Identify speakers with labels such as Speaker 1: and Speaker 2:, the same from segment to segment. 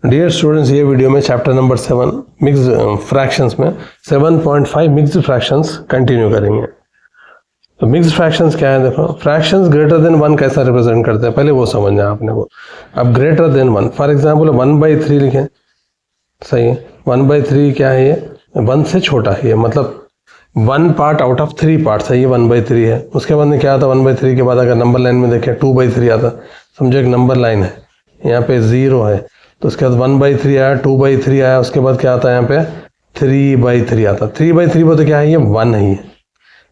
Speaker 1: Dear students, ये video में chapter number 7 mixed fractions में 7.5 मिक्स्ड फ्रैक्शंस कंटिन्यू करेंगे। तो मिक्स्ड फ्रैक्शंस क्या है, देखो फ्रैक्शंस ग्रेटर देन 1 कैसा रिप्रेजेंट करते हैं, पहले वो समझना है आपने को। अब ग्रेटर देन 1, फॉर एग्जांपल 1/3 लिखें, सही है। 1/3 क्या है, ये 1 से छोटा है, ये मतलब 1 पार्ट आउट ऑफ 3 पार्ट्स है, ये 1/3 है। उसके बाद में क्या आता, 1/3 के बाद अगर नंबर लाइन में देखें 2/3 आता, समझो एक नंबर लाइन है, यहाँ पे 0 है, तो उसके बाद 1/3 आया, 2/3 आया, उसके बाद क्या आता है यहाँ पे 3/3 आता। 3/3 वो तो क्या है, ये 1 है, ये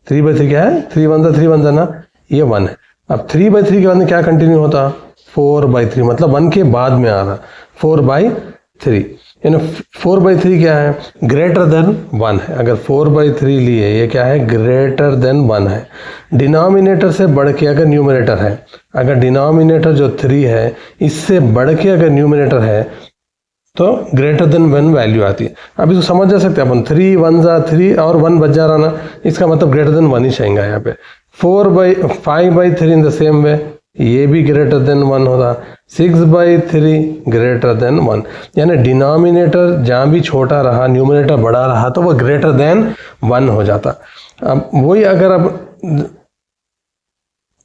Speaker 1: 3/3 क्या है, 3 1 ना, ये 1 है। अब 3/3 के बाद में क्या कंटिन्यू होता, 4/3, मतलब 1 के बाद में आ रहा 4/3, यानी 4/3 क्या है, ग्रेटर देन 1 है। अगर 4/3 लिए, ये क्या है, ग्रेटर देन 1 है। डिनोमिनेटर से बढ़ के अगर न्यूमरेटर है, अगर डिनोमिनेटर जो 3 है इससे बढ़ के अगर न्यूमरेटर है तो ग्रेटर देन 1 वैल्यू आती है। अब इसको समझ जा सकते हैं अपन, 3 1 3 और 1 बच जा रहा ना, इसका मतलब ग्रेटर देन 1 ही चाहिए यहाँ पे। 5/3 इन द सेम वे, ये भी ग्रेटर देन 1 होता। 6/3 ग्रेटर देन 1, यानी डिनोमिनेटर जहाँ भी छोटा रहा न्यूमरेटर बड़ा रहा तो वो ग्रेटर देन 1 हो जाता। अब वही अगर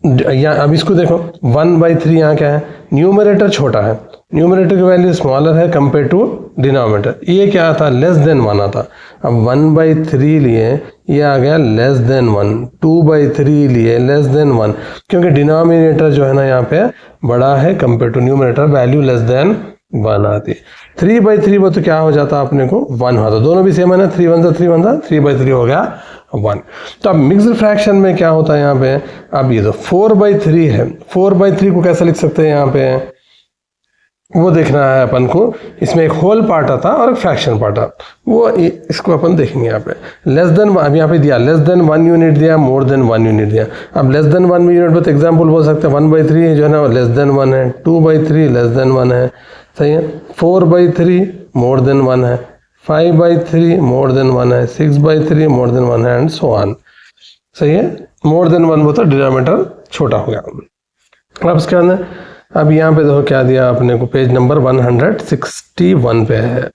Speaker 1: अब इसको देखो 1/3 यहाँ क्या है, न्यूमरेटर छोटा है, न्यूमरेटर की वैल्यू स्मॉलर है कंपेयर टू डिनोमिनेटर, ये क्या आता, लेस देन 1 आता। अब 1/3 लिए, ये आ गया लेस देन 1, 2/3 लिए लेस देन 1, क्योंकि डिनोमिनेटर जो है ना यहाँ पे बड़ा है compare to numerator, value less than 1 आती है। 3/3 वो तो क्या हो जाता अपने को 1 होता, दोनों भी सेम है ना, 3 1 3 1 3/3 हो गया 1। तो अब मिक्स्ड फ्रैक्शन में क्या होता है यहाँ पे, अब ये तो 4/3 है, 4/3 को कैसे लिख सकते हैं यहाँ पे, वो देखना है अपन को। इसमें एक होल पार्ट आता और एक फ्रैक्शन पार्ट आता, वो इसको अपन देखेंगे यहाँ पे। लेस देन, अब यहाँ पे दिया लेस देन 1 यूनिट दिया, मोर देन 1 यूनिट दिया। अब लेस देन 1 यूनिट पर तो एग्जाम्पल बोल सकते हैं 1/3 जो है ना लेस देन 1 है, 2/3 लेस देन 1 है, सही है। 4/3 मोर देन 1 है, 5/3 मोर देन 1 है, 6/3 मोर देन 1 है, एंड सो ऑन, सही है। मोर देन 1 वो तो डिनोमिनेटर छोटा हो गया। अब उसके अंदर अब यहाँ पे देखो क्या दिया अपने को, पेज नंबर 161 पे है।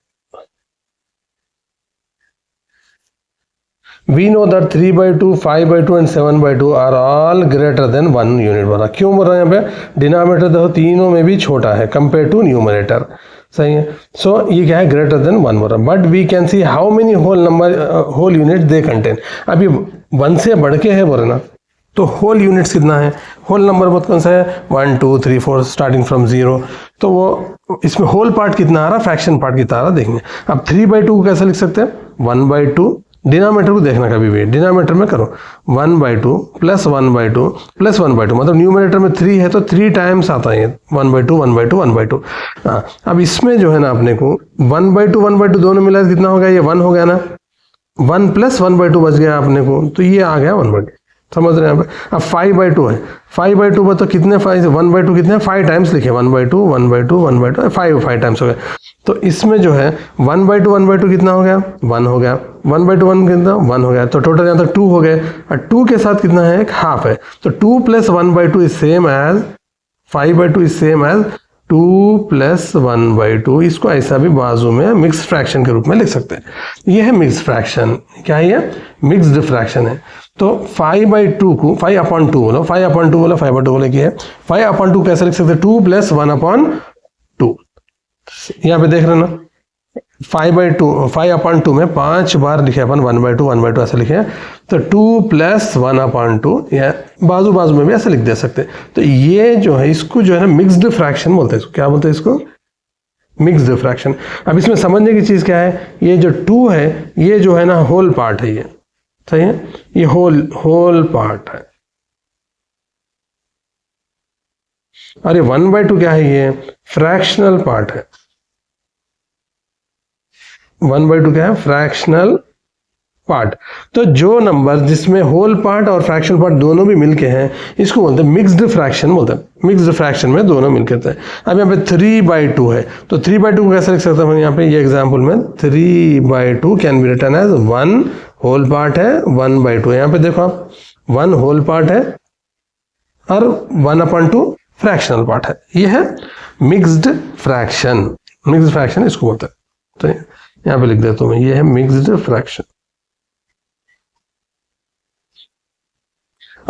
Speaker 1: We know that 3/2, 5/2 and 7/2 are all greater than 1 unit बोला। क्यों बोल रहे हैं यहाँ पे, डिनोमिनेटर देखो तीनों में भी छोटा है कंपेयर टू न्यूमरेटर, सही है। सो ये क्या है, ग्रेटर देन 1 बोल रहा है। But we can see how many whole unit they contain. अब ये 1 से बढ़ के है बोल रहे ना, तो होल यूनिट्स कितना है, होल नंबर बहुत कौन सा है, 1 2 3 4 स्टार्टिंग फ्रॉम 0, तो वो इसमें होल पार्ट कितना आ रहा, फ्रैक्शन पार्ट कितना आ रहा देखेंगे। अब 3/2 को कैसे लिख सकते हैं, 1/2, डिनोमिनेटर को देखना कभी भी, डिनोमिनेटर में करो 1/2 प्लस 1/2 प्लस 1/2, मतलब न्यूमरेटर में 3 है तो 3 टाइम्स आता है 1/2 1/2 1/2। हाँ, अब इसमें जो है ना अपने को 1/2 दोनों मिला कितना हो गया, ये 1 हो गया ना, 1 प्लस 1/2 बच गया अपने को, तो ये आ गया 1/2, समझ रहे हैं यहाँ पे। अब 5/2 है, 5/2 पर तो कितने 1/2 कितने 5 टाइम्स लिखे, 1/2 1/2 1/2 5 टाइम्स हो गया। तो इसमें जो है 1/2 कितना हो गया, 1 हो गया, 1/2 1 कितना 1 हो गया, तो टोटल यहाँ तक 2 हो गए, और 2 के साथ कितना है, एक हाफ है, तो 2 plus 1/2 is same as 5/2 is same as 2 plus 1/2। इसको ऐसा भी बाजू में मिक्स्ड फ्रैक्शन के रूप में लिख सकते हैं। यह है मिक्स्ड फ्रैक्शन, क्या है ये, मिक्स्ड फ्रैक्शन है। तो 5/2 को 5/2 बोलो, 5/2 बोलो, 5/2 बोले कि है 5/2 कैसे लिख सकते हैं, 2 प्लस 1/2। यहाँ पे देख रहे ना, 5/2 में 5 बार लिखे अपन 1/2 ऐसे लिखे, तो 2 प्लस 1/2 या बाजू बाजू में भी ऐसे लिख दे सकते हैं। तो ये जो है इसको जो है ना मिक्स्ड फ्रैक्शन बोलते हैं, इसको क्या बोलते हैं, इसको मिक्स्ड फ्रैक्शन। अब इसमें समझने की चीज क्या है, ये जो 2 है ये जो है ना होल पार्ट है, ये सही है, ये होल पार्ट है, और ये 1/2 क्या है, ये फ्रैक्शनल पार्ट है। 1/2 क्या है, फ्रैक्शनल पार्ट। तो जो नंबर जिसमें होल पार्ट और फ्रैक्शनल पार्ट दोनों भी मिलके हैं, इसको बोलते हैं मिक्स्ड फ्रैक्शन बोलते हैं। मिक्स्ड फ्रैक्शन में दोनों मिलके हैं। अब यहाँ पे 3/2 है, तो 3/2 को कैसे लिख सकते हैं, यहाँ पे ये एग्जांपल में 3/2 can be written as 1 whole part है 1/2। यहाँ पे देखो आप 1 होल पार्ट है और 1/2 फ्रैक्शनल पार्ट है, ये है मिक्स्ड फ्रैक्शन। मिक्स्ड फ्रैक्शन इसको बोलते हैं। तो यहाँ पे लिख देता हूँ मैं, ये है मिक्स्ड फ्रैक्शन।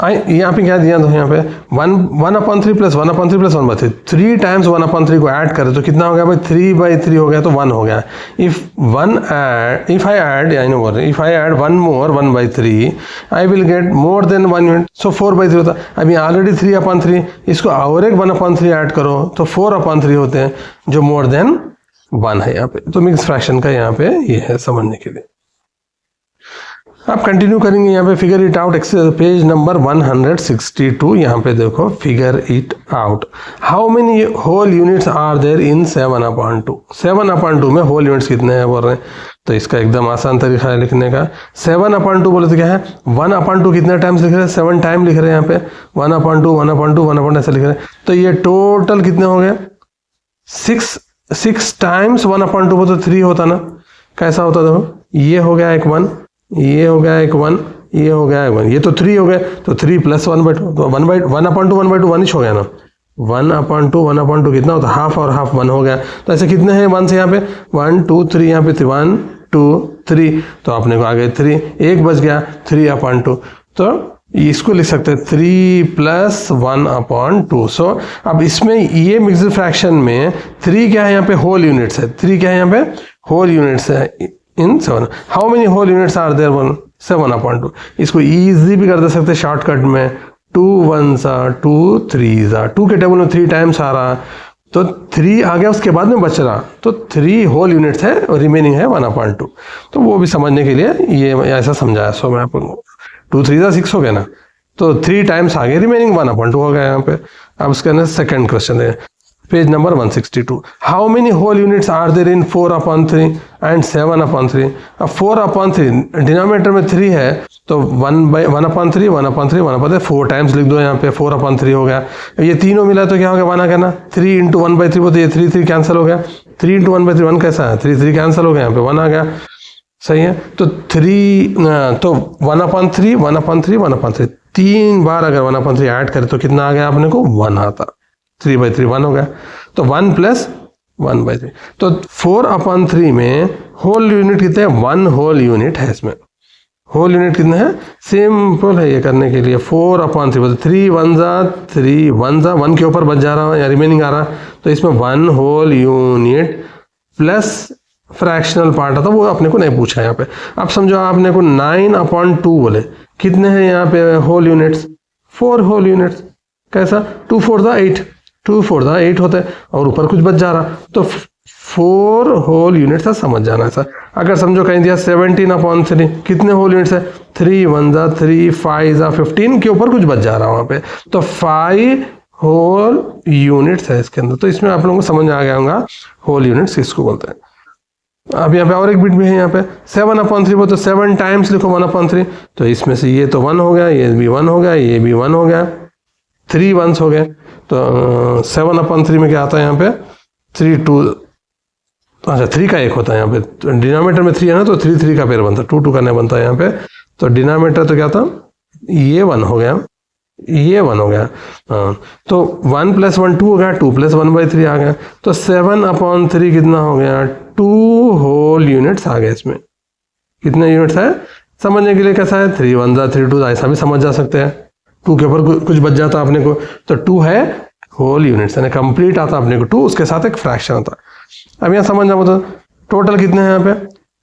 Speaker 1: यहाँ पे क्या दिया, तो यहाँ पे 1/3 प्लस 1/3 प्लस 1/3, 3 टाइम्स 1/3 को ऐड करें तो कितना हो गया भाई, 3/3 हो गया, तो 1 हो गया। If I add 1 more 1/3 I will get more than 1 unit, so 4/3 होता। अभी ऑलरेडी 3/3, इसको और एक 1/3 ऐड करो तो 4/3 होते हैं, जो मोर देन 1 है यहाँ पे। तो मिक्स फ्रैक्शन का यहाँ पे ये है समझने के लिए। आप कंटिन्यू करेंगे यहाँ पे, figure it out, page number 162। यहाँ पे देखो, figure it out, how many whole units are there in 7/2। 7/2 में होल यूनिट्स कितने हैं बोल रहे हैं। तो इसका एकदम आसान तरीका है लिखने का। 7/2 बोले तो क्या है, 1/2 कितने टाइम्स लिख रहे हैं, 7 टाइम लिख रहे हैं यहाँ पे, 1/2 1/2 1/2 ऐसे लिख रहे हैं। तो ये टोटल कितने हो गए, 6 टाइम्स 1/2 वो तो 3 होता ना, कैसा होता देखो, ये हो गया एक 1, ये हो गया एक 1, ये हो गया एक 1, ये तो 3 हो गए, तो 3 प्लस 1/2, तो 1/2 1/2 1 हो गया ना, 1/2 कितना होता, हाफ और हाफ 1 हो गया। तो ऐसे कितने हैं 1 से यहाँ पे, 1 2 3, यहाँ पे 1 2 3, तो आपने को आ गए 3, एक बच गया 3/2, तो इसको लिख सकते हैं 3 + 1/2। सो अब इसमें ये मिक्स्ड फ्रैक्शन में 3 क्या है यहाँ पे, होल यूनिट्स है, 3 क्या है यहाँ पे, होल यूनिट्स है in 7। How many whole units are there, 7/2। इसको इजी भी कर दे सकते शॉर्टकट में, 2 1s 2 3s, 2 के टेबल में 3 टाइम्स आ रहा, तो 3 आ गया, उसके बाद में बच रहा, तो 3 होल यूनिट्स है और रिमेनिंग है 1/2। तो वो भी समझने के लिए ये ऐसा समझाया। सो मैं आपको 2 3s 6 हो गया ना, तो 3 टाइम्स आ गए, रिमेनिंग 1/2 हो गया यहाँ पे। अब उसके अंदर सेकेंड क्वेश्चन है, page number 162, how many whole units are there in 4/3 and 7/3। अब 4/3 डिनोमिनेटर में 3 है, तो 1/3 1/3 1/3 4 टाइम्स लिख दो यहाँ पे, 4/3 हो गया। ये तीनों मिला तो क्या हो गया, 1 आ गया ना, 3 × 1/3 वो तो ये 3 कैंसिल हो गया, 3 × 1/3 1 कैसा है, 3 कैंसिल हो गया, यहाँ पे 1 आ गया, सही है। तो 1/3 1/3 1/3, 3 बार अगर 1/3 ऐड करें तो कितना आ गया अपने को, 1 आता, 3/3 1 हो गया, तो 1 + 1/3। तो 4/3 में होल यूनिट कितने हैं, 1 होल यूनिट है इसमें। होल यूनिट कितने हैं, सिंपल है ये करने के लिए, 4/3 3 1s 3 1s 1 के ऊपर बच जा रहा है या रिमेनिंग आ रहा, तो इसमें 1 whole unit plus fractional part आता, वो अपने को नहीं पूछा यहाँ पे। अब समझो आपने को 9/2 बोले, कितने हैं यहाँ पे होल यूनिट्स, 4 होल यूनिट्स, कैसा, 2 4 8, 2 4 8 होते हैं, और ऊपर कुछ बच जा रहा, तो 4 होल यूनिट्स है, समझ जाना ऐसा। अगर समझो कहीं दिया 17/3, कितने होल यूनिट्स है, 3 1s 3 5s 15, के ऊपर कुछ बच जा रहा वहाँ पे, तो 5 होल यूनिट्स है इसके अंदर। तो इसमें आप लोगों को समझ आ गया होगा होल यूनिट्स किसको बोलते हैं। अब यहाँ पे और एक बिट भी है, यहाँ पे 7/3 वो तो 7 टाइम्स लिखो 1/3, तो इसमें से ये तो 1 हो गया, ये भी 1 हो गया, ये भी 1 हो गया, 3 1s हो गए। तो 7/3 में क्या आता है यहाँ पे, 3 2, अच्छा 3 का 1 होता है यहाँ पे, तो डिनोमिनेटर में 3 है ना, तो 3 3 का पेयर बनता है, 2 2 का नहीं बनता है यहाँ पे। तो डिनोमिनेटर तो क्या था, ये 1 हो गया, ये 1 हो गया, हाँ, तो 1 + 1 2 हो गया, 2 + 1/3 आ गया, तो 7/3 कितना हो गया, 2 होल यूनिट्स आ गए। इसमें कितने यूनिट्स है समझने के लिए कैसा है, 3 1s 3 2, ऐसा भी समझ जा सकते हैं, 2 के ऊपर कुछ बच जाता अपने को, तो 2 है होल यूनिट्स, यानी कंप्लीट आता अपने को 2, उसके साथ एक फ्रैक्शन आता। अब यहाँ समझना होता, टोटल कितने हैं यहाँ पे,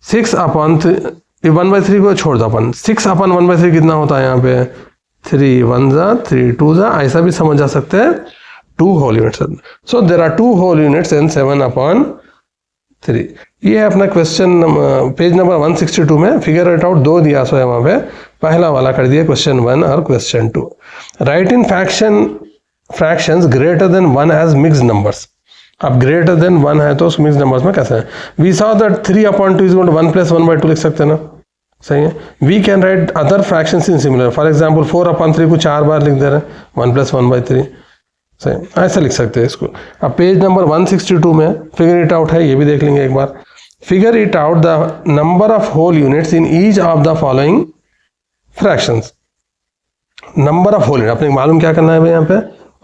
Speaker 1: 6/3, 1/3 को छोड़ दो अपन, 6/1/3 कितना होता है यहाँ पे, 3 1s 3 2s, ऐसा भी समझ जा सकते हैं, 2 whole units. So there are 2 whole units in 7/3। ये है अपना क्वेश्चन, पेज नंबर 162 में फिगर इट आउट 2 दिया सो है वहाँ पे, पहला वाला कर दिया क्वेश्चन 1 और question 2। Write in fractions greater than 1 as mixed numbers. अब ग्रेटर देन 1 है तो उस मिक्स्ड नंबर्स में कैसा है, we saw that 3/2 is equal to 1 + 1/2 लिख सकते हैं ना, सही है। We can write other fractions in similar, for example 4/3 को 4 बार लिख दे रहे हैं, 1 + 1/3, सही, ऐसा लिख सकते हैं इसको। अब पेज नंबर 162 में फिगर इट आउट है, ये भी देख लेंगे एक बार। Figure it out the number of whole units in each of the following fractions. Number of whole unit अपने मालूम क्या करना है भाई, यहाँ पे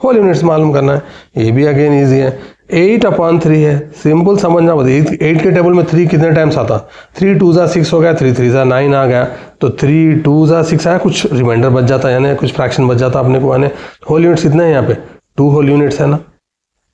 Speaker 1: होल यूनिट्स मालूम करना है, ये भी अगेन ईजी है। 8/3 है, सिंपल समझना बताइए। 8 के टेबल में 3 कितने टाइम्स आता? 3 2 ज़ा 6 हो गया, 3 3 ज़ा 9 आ गया, तो 3 2 ज़ा 6 आया, कुछ रिमाइंडर बच जाता है, यानी कुछ फ्रैक्शन बच जाता अपने को। यानी होल यूनिट्स कितने हैं यहाँ पे? 2 होल यूनिट्स है ना,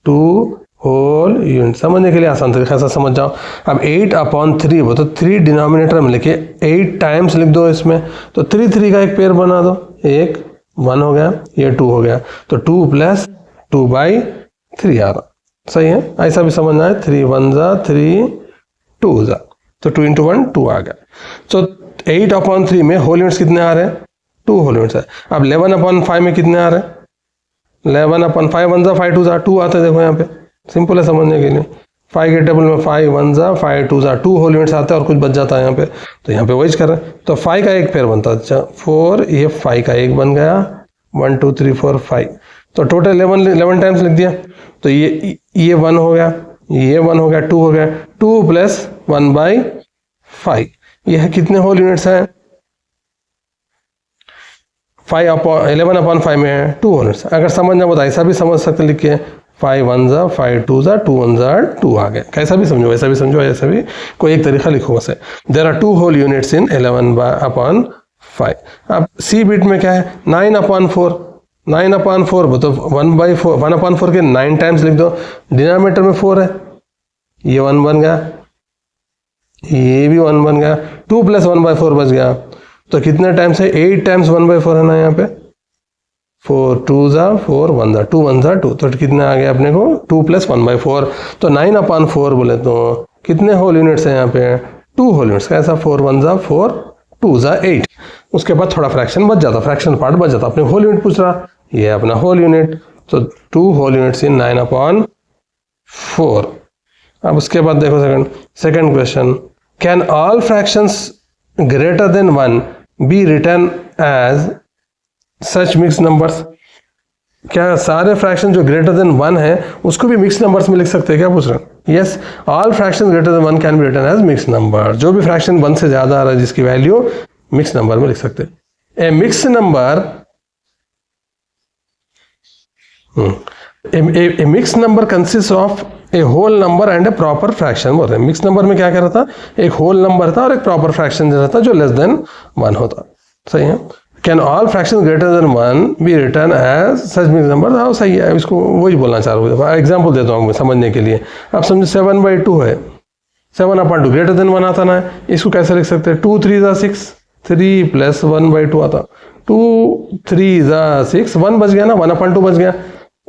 Speaker 1: 2 होल यूनिट। समझने के लिए आसान तरीके से समझ जाओ। अब 8/3 वो तो 3 डिनोमिनेटर में लेके 8 टाइम्स लिख दो इसमें, तो 3 3 का एक पेयर बना दो, एक 1 हो गया, ये 2 हो गया, तो 2 + 2/3 आ रहा। सही है, ऐसा भी समझना है। 3 1 ज़ा 3 2 ज़ा, तो 2 × 1 2 आ गया। तो 8/3 में होल यूनिट्स कितने आ रहे हैं? 2 होल यूनिट्स है। अब 11/5 में कितने आ रहे हैं? 11/5 1 ज़ा 5 2 ज़ा 2 आते हैं, देखो यहाँ पे सिंपल है समझने के लिए। 5 के टेबल में 5 1 ज़ा 5 2 ज़ा 2 होल यूनिट्स आते हैं और कुछ बच जाता है यहाँ पे, तो यहाँ पे वही कर रहे हैं। तो 5 का एक पेयर बनता है, अच्छा 4, ये 5 का एक बन गया, 1 2 3 4 5, तो टोटल 11 टाइम्स लिख दिया। तो ये 1 हो गया, ये 1 हो गया, 2 हो गया, 2 + 1/5, यह कितने होल यूनिट्स हैं? 11/5 में है 2 होल यूनिट्स। अगर समझना बताए ऐसा भी समझ सकते, लिखिए 5 1 ज़ा 5 2 ज़ा 2 1 ज़ा 2 आ गया। कैसा भी समझो, ऐसा भी समझो, ऐसा भी कोई एक तरीका लिखो बस। There are 2 whole units in 11/5। अब सी बिट में क्या है? 9/4, 9/4 वो तो 1/4, 1/4 के 9 टाइम्स लिख दो। डिनोमिनेटर में 4 है, ये 1 बन गया, ये भी 1 बन गया, 2 + 1/4 बच गया, तो कितने टाइम्स है? 8 टाइम्स 1/4 है ना यहाँ पे। 4 2 ज़ा 4 1 ज़ा 2 1 ज़ा 2, तो कितने आ गया अपने को? 2 + 1/4, तो 9/4 बोले तो कितने होल यूनिट्स हैं यहाँ पे? 2 होल यूनिट्स। कैसा? 4 1 ज़ा 4 2 ज़ा 8। उसके बाद थोड़ा फ्रैक्शन बच जाता, फ्रैक्शन पार्ट बच जाता। अपने होल यूनिट पूछ रहा, ये अपना होल यूनिट, तो 2 होल यूनिट्स इन 9/4। अब उसके बाद देखो second question, can all fractions greater than 1 be written as such mix numbers? क्या सारे फ्रैक्शन जो ग्रेटर देन 1 है उसको भी मिक्स नंबर्स में लिख सकते हैं? क्या पूछ रहे हैं? Yes, all fraction greater than 1 can be written as mix number. जो भी फ्रैक्शन 1 से ज्यादा आ रहा है जिसकी वैल्यू मिक्स नंबर में लिख सकते हैं। A mix number, a mixed number consists of a whole number and a proper fraction बोलते हैं। मिक्स नंबर में क्या क्या रहता? एक होल नंबर था और एक प्रॉपर फ्रैक्शन रहता जो लेस देन 1 होता। सही है। Can all fraction greater than 1 be written as such mix number? हाँ सही है, इसको वही बोलना चाह रहा हूँ। एग्जाम्पल देता हूँ समझने के लिए। अब समझो 7/2 है, 7/2 ग्रेटर देन 1 आता ना, इसको कैसे लिख सकते हैं? 2 3 ज़ा 6, 3 + 1/2 आता, 2 3 ज़ा 6, 1 बच गया ना, 1/2 बच गया।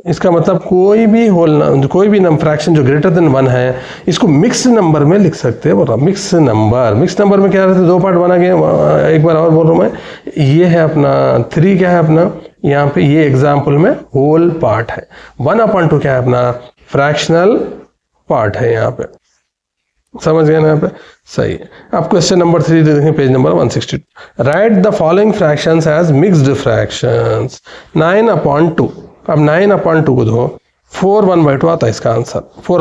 Speaker 1: इसका मतलब कोई भी कोई भी फ्रैक्शन जो ग्रेटर देन 1 है इसको मिक्स नंबर में लिख सकते हैं। बोला मिक्स नंबर। मिक्स नंबर में क्या रहता है? 2 पार्ट बना गया। एक बार और बोल रहा हूँ मैं, ये है अपना 3 क्या है अपना यहाँ पे, ये एग्जाम्पल में होल पार्ट है। 1/2 क्या है अपना? फ्रैक्शनल पार्ट है यहाँ पे। समझ गए ना यहाँ पे? सही है। अब क्वेश्चन नंबर 3 देखें, page number 162। Write the following fractions as mixed fractions. 9/2। अब 9/2 को दो, 4 1/2 आता है इसका आंसर। 4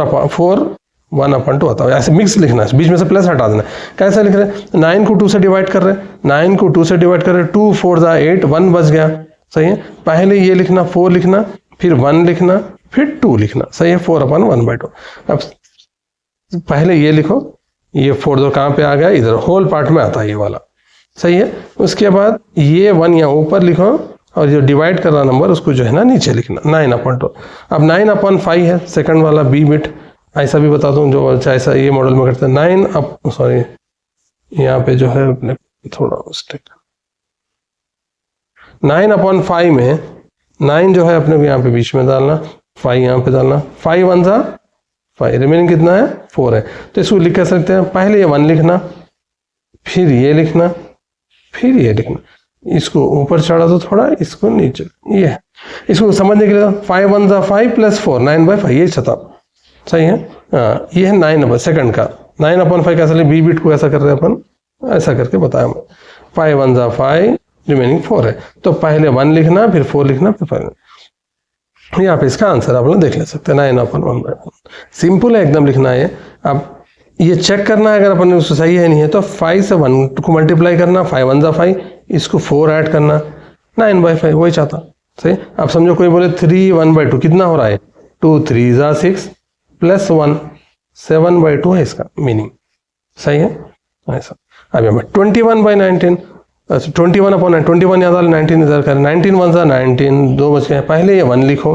Speaker 1: 1/2 आता है। ऐसे मिक्स लिखना है, बीच में से प्लस हटा देना। कैसे लिख रहे हैं? 9 को 2 से डिवाइड कर रहे हैं, 9 को 2 से डिवाइड कर रहे हैं, 2 4 ज़ा 8, 1 बच गया। सही है। पहले ये लिखना 4 लिखना, फिर 1 लिखना, फिर 2 लिखना। सही है। 4/1/2। अब पहले ये लिखो, ये 4 दो कहाँ पे आ गया? इधर होल पार्ट में आता है ये वाला। सही है। उसके बाद ये 1 यहाँ ऊपर लिखो और जो डिवाइड कर रहा नंबर उसको जो है ना नीचे लिखना, 9/2। अब 9/5 है सेकंड वाला बी बिट। ऐसा भी बता दूं जो ऐसा ये मॉडल में करते हैं। सॉरी यहाँ पे जो है अपने थोड़ा मिस्टेक, 9/5 में 9 जो है अपने को यहाँ पे बीच में डालना, 5 यहाँ पे डालना। 5 1 ज़ा 5, रिमेनिंग कितना है? 4 है। तो इसको लिख कर सकते हैं, पहले ये 1 लिखना, फिर ये लिखना, फिर ये लिखना। इसको ऊपर चढ़ा दो थोड़ा, इसको नीचे। ये इसको समझने के लिए 5 1 ज़ा 5 + 4 9/5, ये छता। सही है। हाँ, ये है 9 नंबर सेकंड का। 9/5 कैसे ले? बी बिट को ऐसा कर रहे हैं अपन, ऐसा करके बताया मैं। 5 1 ज़ा 5, रिमेनिंग 4 है। तो पहले 1 लिखना, फिर 4 लिखना, फिर 5। यहाँ पे इसका आंसर आप लोग देख ले सकते हैं, 9/1/1। सिंपल है एकदम लिखना है। अब ये चेक करना है अगर अपन ने उसको सही है नहीं है तो 5 से 1 को मल्टीप्लाई करना, 5 1 ज़ा 5, इसको 4 ऐड करना, 9/5 वही चाहता। सही। अब समझो कोई बोले 3 1/2 कितना हो रहा है? 2 3 ज़ा 6, प्लस 1, 7/2 है इसका मीनिंग, सही है ऐसा। अब यहाँ पर 21/19, 21/9, 21 याद आ 19 इधर करें, 19 1 सा 19, 2 बच गए, पहले ये 1 लिखो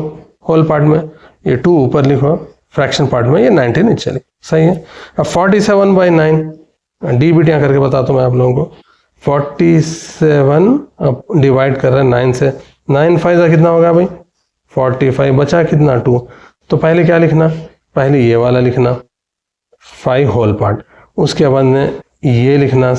Speaker 1: होल पार्ट में, ये 2 ऊपर लिखो फ्रैक्शन पार्ट में, ये 19 नीचे लिखो, सही है। अब 47/9 DBT यहाँ करके बताता हूँ मैं आप लोगों को। 47 अब डिवाइड कर रहे हैं 9 से, 9 5 का कितना होगा भाई 45, बचा कितना 2, तो पहले क्या लिखना, पहले ये वाला लिखना 5 होल पार्ट, उसके बाद में ये लिखना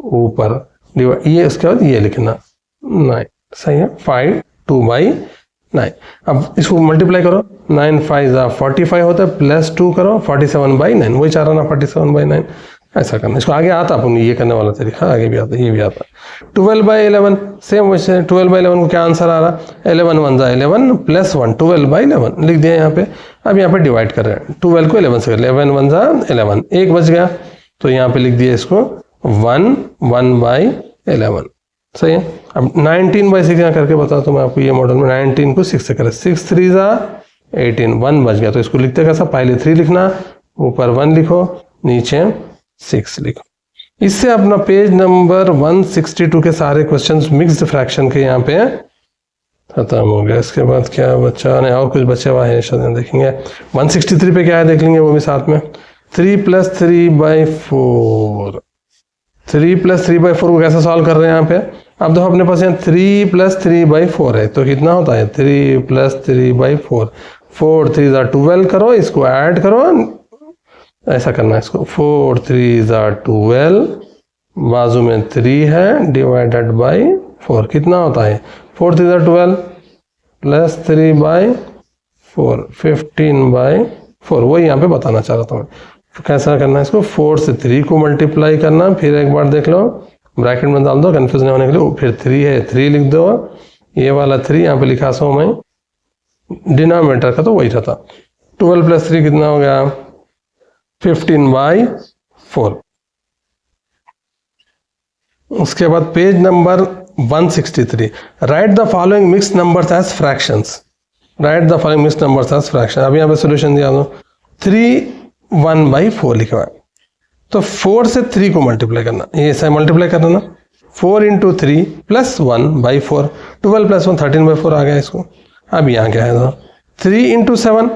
Speaker 1: ऊपर डिवाइड, ये उसके बाद ये लिखना 9, सही है। 5 2/9। अब इसको मल्टीप्लाई करो, 9 5 45 होता है, प्लस 2 करो 47/9, वही चाह रहा ना 47/9, ऐसा करना। इसको आगे आता अपन ये करने वाला तरीका, आगे भी आता ये भी आता। 12/11 सेम वैसे 12/11 को क्या आंसर आ रहा, 11 1 11 प्लस 1, 12/11 लिख दिया यहाँ पे। अब यहाँ पे डिवाइड कर रहे हैं, 12 को 11 से कर, 11 1 11, एक बच गया तो यहाँ पे लिख दिया इसको 1 1/11, सही है। अब 19/6 यहाँ करके बताता हूँ मैं आपको, ये मॉडल में 19 को 6 से करें, 6 3 18, 1 बच गया तो इसको लिखते कैसा, पहले 3 लिखना, ऊपर 1 लिखो, नीचे 6 लिखो। इससे अपना पेज नंबर 162 के सारे क्वेश्चंस मिक्स्ड फ्रैक्शन के यहाँ पे खत्म हो गया। इसके बाद क्या बचा, नहीं और कुछ बचा हुआ है शायद देखेंगे। 163 पे क्या है देख लेंगे वो भी साथ में। 3 + 3/4, 3 + 3/4 को कैसे सॉल्व कर रहे हैं यहाँ पे। अब देखो अपने पास यहाँ 3 + 3/4 है, तो कितना होता है 3 + 3/4, 4 3 12 करो, इसको ऐड करो, ऐसा करना है इसको, 4 3 12, बाजू में 3 है, डिवाइडेड बाई 4, कितना होता है 4 3 12 प्लस 3/4, 15/4, वही यहाँ पे बताना चाह रहा था मैं। तो कैसा करना है इसको, 4 से 3 को मल्टीप्लाई करना, फिर एक बार देख लो ब्रैकेट में डाल दो कंफ्यूज नहीं होने के लिए, फिर 3 है 3 लिख दो, ये वाला 3 यहाँ पे लिखा सो मैं, डिनोमिनेटर का तो वही था। 12 + 3 कितना हो गया 15/4। उसके बाद page number 163, write the following mixed numbers as fractions, write the following mixed numbers as fraction. अब यहाँ पे सोल्यूशन दिया दो, 3 1/4 लिखा है, तो 4 से 3 को मल्टीप्लाई करना, ये ऐसा मल्टीप्लाई करना ना, 4 × 3 + 1/4, 12 + 1 13/4 आ गया इसको। अब यहाँ क्या है 3 × 7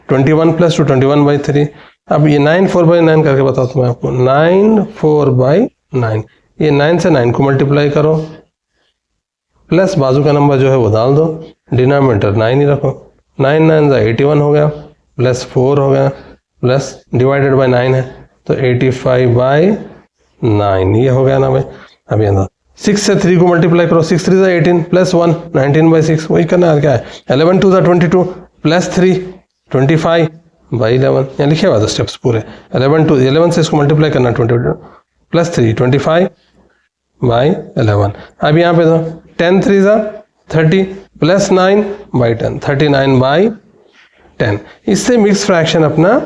Speaker 1: 21 + 2 21/3। अब ये 9 4/9 करके बताता हूँ मैं आपको, 9 4/9, ये 9 से 9 को मल्टीप्लाई करो, प्लस बाजू का नंबर जो है वो डाल दो, डिनोमिनेटर 9 ही रखो, 9 9 81 हो गया, प्लस 4 हो गया, प्लस डिवाइडेड बाय 9 है तो 85/9, ये हो गया ना भाई। अब यहाँ 6 से 3 को मल्टीप्लाई करो, 6 3 18 प्लस 1 19/6, वही करना है, क्या है 11 2 22 प्लस 3 25/11, यहाँ लिखे हुआ था स्टेप्स पूरे। 11 से इसको मल्टीप्लाई करना 22 प्लस 3 25/11। अब यहाँ पे 10 3 30 प्लस 9/10 39/10। इससे मिक्स फ्रैक्शन अपना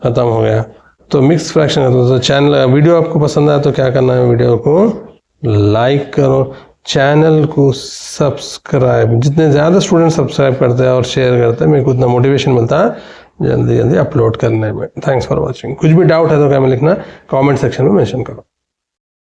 Speaker 1: खत्म हो गया। तो मिक्स फ्रैक्शन खत्म, तो चैनल वीडियो आपको पसंद आया तो क्या करना है, वीडियो को लाइक करो, चैनल को सब्सक्राइब, जितने ज़्यादा स्टूडेंट सब्सक्राइब करते हैं और शेयर करते हैं मेरे को उतना मोटिवेशन मिलता है जल्दी जल्दी अपलोड करने में। Thanks for watching. कुछ भी डाउट है तो क्या में लिखना, कमेंट सेक्शन में मेंशन करो।